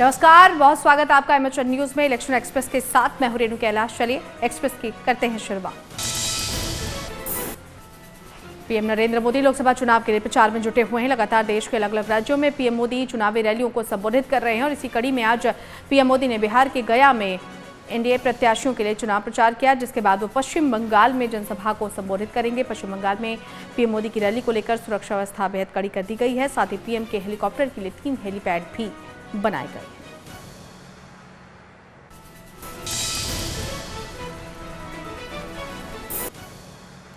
नमस्कार, बहुत स्वागत है आपका एमएचएन न्यूज में। इलेक्शन एक्सप्रेस के साथ मैं हूं रेणु कैलाश। चलिए एक्सप्रेस की करते हैं शुरुआत। पीएम नरेंद्र मोदी लोकसभा चुनाव के लिए प्रचार में जुटे हुए हैं। लगातार देश के अलग अलग राज्यों में पीएम मोदी चुनावी रैलियों को संबोधित कर रहे हैं और इसी कड़ी में आज पीएम मोदी ने बिहार के गया में एनडीए प्रत्याशियों के लिए चुनाव प्रचार किया, जिसके बाद वो पश्चिम बंगाल में जनसभा को संबोधित करेंगे। पश्चिम बंगाल में पीएम मोदी की रैली को लेकर सुरक्षा व्यवस्था बेहद कड़ी कर दी गई है। साथ ही पीएम के हेलीकॉप्टर के लिए 3 हेलीपैड भी बनाए गए हैं।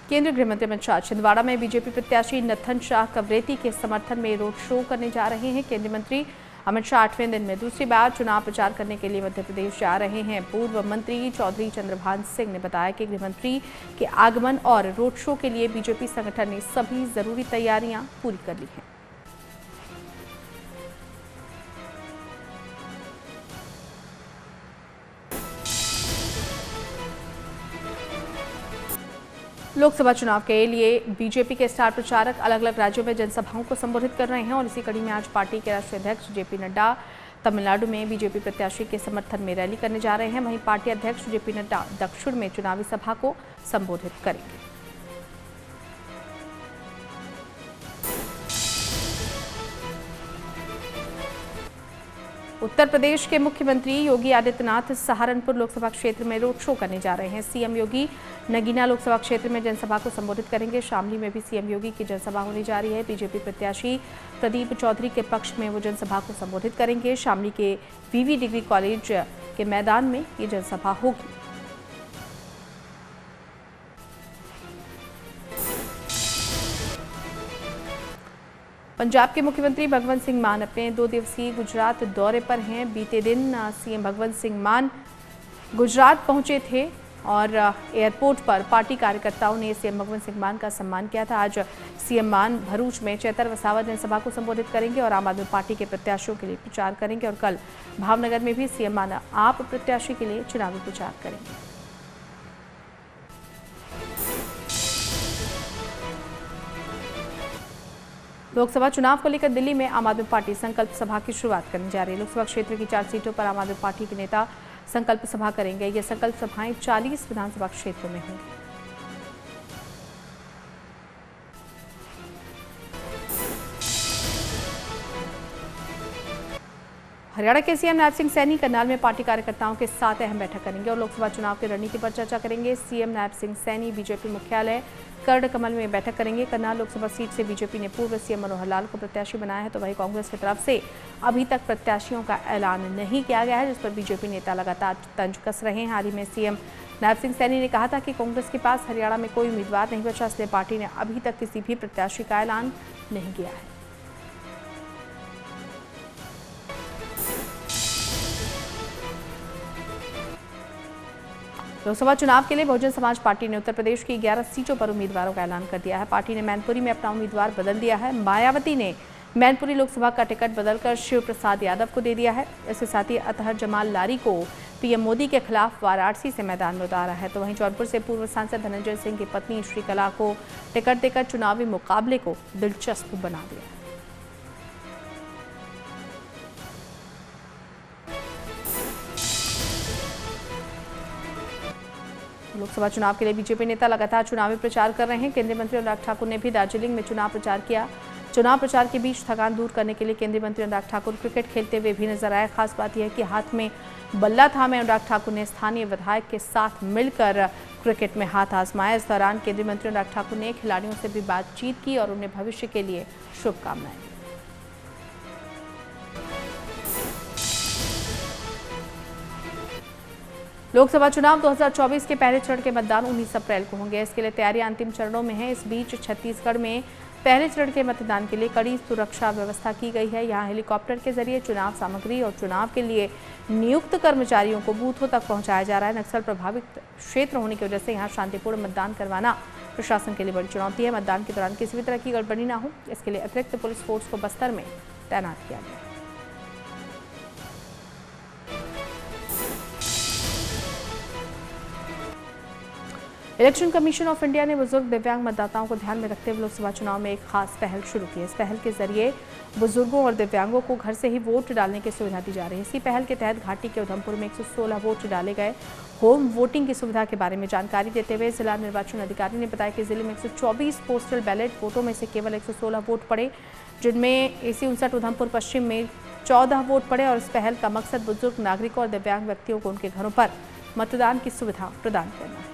केंद्रीय गृह मंत्री अमित शाह छिंदवाड़ा में बीजेपी प्रत्याशी नत्थन शाह कवरेती के समर्थन में रोड शो करने जा रहे हैं। केंद्रीय मंत्री अमित शाह 8वें दिन में दूसरी बार चुनाव प्रचार करने के लिए मध्य प्रदेश जा रहे हैं। पूर्व मंत्री चौधरी चंद्रभान सिंह ने बताया कि गृह मंत्री के आगमन और रोड शो के लिए बीजेपी संगठन ने सभी जरूरी तैयारियां पूरी कर ली हैं। लोकसभा चुनाव के लिए बीजेपी के स्टार प्रचारक अलग अलग राज्यों में जनसभाओं को संबोधित कर रहे हैं और इसी कड़ी में आज पार्टी के राष्ट्रीय अध्यक्ष जेपी नड्डा तमिलनाडु में बीजेपी प्रत्याशी के समर्थन में रैली करने जा रहे हैं। वहीं पार्टी अध्यक्ष जेपी नड्डा दक्षिण में चुनावी सभा को संबोधित करेंगे। उत्तर प्रदेश के मुख्यमंत्री योगी आदित्यनाथ सहारनपुर लोकसभा क्षेत्र में रोड शो करने जा रहे हैं। सीएम योगी नगीना लोकसभा क्षेत्र में जनसभा को संबोधित करेंगे। शामली में भी सीएम योगी की जनसभा होने जा रही है। बीजेपी प्रत्याशी प्रदीप चौधरी के पक्ष में वो जनसभा को संबोधित करेंगे। शामली के वीवी डिग्री कॉलेज के मैदान में ये जनसभा होगी। पंजाब के मुख्यमंत्री भगवंत सिंह मान अपने 2 दिवसीय गुजरात दौरे पर हैं। बीते दिन सीएम भगवंत सिंह मान गुजरात पहुंचे थे और एयरपोर्ट पर पार्टी कार्यकर्ताओं ने सीएम भगवंत सिंह मान का सम्मान किया था। आज सीएम मान भरूच में चैतर वसावा जनसभा को संबोधित करेंगे और आम आदमी पार्टी के प्रत्याशियों के लिए प्रचार करेंगे और कल भावनगर में भी सीएम मान आप प्रत्याशी के लिए चुनावी प्रचार करेंगे। लोकसभा चुनाव को लेकर दिल्ली में आम आदमी पार्टी संकल्प सभा की शुरुआत करने जा रही है। लोकसभा क्षेत्र की 4 सीटों पर आम आदमी पार्टी के नेता संकल्प सभा करेंगे। ये संकल्प सभाएं 40 विधानसभा क्षेत्रों में होंगी। हरियाणा के सीएम नायब सिंह सैनी करनाल में पार्टी कार्यकर्ताओं के साथ अहम बैठक करेंगे और लोकसभा चुनाव की रणनीति पर चर्चा करेंगे। सीएम नायब सिंह सैनी बीजेपी मुख्यालय कर्ण कमल में बैठक करेंगे। करनाल लोकसभा सीट से बीजेपी ने पूर्व सीएम मनोहर लाल को प्रत्याशी बनाया है, तो वहीं कांग्रेस की तरफ से अभी तक प्रत्याशियों का ऐलान नहीं किया गया है, जिस पर बीजेपी नेता लगातार तंज कस रहे हैं। हाल ही में सीएम नायब सिंह सैनी ने कहा था कि कांग्रेस के पास हरियाणा में कोई उम्मीदवार नहीं बचा, इसलिए पार्टी ने अभी तक किसी भी प्रत्याशी का ऐलान नहीं किया है। लोकसभा चुनाव के लिए बहुजन समाज पार्टी ने उत्तर प्रदेश की 11 सीटों पर उम्मीदवारों का ऐलान कर दिया है। पार्टी ने मैनपुरी में अपना उम्मीदवार बदल दिया है। मायावती ने मैनपुरी लोकसभा का टिकट बदलकर शिव प्रसाद यादव को दे दिया है। इसके साथ ही अतहर जमाल लारी को पीएम मोदी के खिलाफ वाराणसी से मैदान में उतारा है, तो वहीं जौनपुर से पूर्व सांसद धनंजय सिंह की पत्नी श्रीकला को टिकट देकर चुनावी मुकाबले को दिलचस्प बना दिया है। लोकसभा चुनाव के लिए बीजेपी नेता लगातार चुनावी प्रचार कर रहे हैं। केंद्रीय मंत्री अनुराग ठाकुर ने भी दार्जिलिंग में चुनाव प्रचार किया। चुनाव प्रचार के बीच थकान दूर करने के लिए केंद्रीय मंत्री अनुराग ठाकुर क्रिकेट खेलते हुए भी नजर आए। खास बात यह है कि हाथ में बल्ला थामे अनुराग ठाकुर ने स्थानीय विधायक के साथ मिलकर क्रिकेट में हाथ आजमाया। इस दौरान केंद्रीय मंत्री अनुराग ठाकुर ने खिलाड़ियों से भी बातचीत की और उन्हें भविष्य के लिए शुभकामनाएं दी। लोकसभा चुनाव 2024 के पहले चरण के मतदान 19 अप्रैल को होंगे। इसके लिए तैयारियां अंतिम चरणों में हैं। इस बीच छत्तीसगढ़ में पहले चरण के मतदान के लिए कड़ी सुरक्षा व्यवस्था की गई है। यहां हेलीकॉप्टर के जरिए चुनाव सामग्री और चुनाव के लिए नियुक्त कर्मचारियों को बूथों तक पहुंचाया जा रहा है। नक्सल प्रभावित क्षेत्र होने की वजह से यहां शांतिपूर्ण मतदान करवाना प्रशासन के लिए बड़ी चुनौती है। मतदान के दौरान किसी भी तरह की गड़बड़ी न हो, इसके लिए अतिरिक्त पुलिस फोर्स को बस्तर में तैनात किया गया है। इलेक्शन कमीशन ऑफ इंडिया ने बुजुर्ग दिव्यांग मतदाताओं को ध्यान में रखते हुए लोकसभा चुनाव में एक खास पहल शुरू की है। इस पहल के जरिए बुजुर्गों और दिव्यांगों को घर से ही वोट डालने की सुविधा दी जा रही है। इसी पहल के तहत घाटी के उधमपुर में 116 वोट डाले गए। होम वोटिंग की सुविधा के बारे में जानकारी देते हुए जिला निर्वाचन अधिकारी ने बताया कि जिले में 124 पोस्टल बैलेट वोटों में से केवल 116 वोट पड़े, जिनमें AC 59 उधमपुर पश्चिम में 14 वोट पड़े। और इस पहल का मकसद बुजुर्ग नागरिकों और दिव्यांग व्यक्तियों को उनके घरों पर मतदान की सुविधा प्रदान करना है।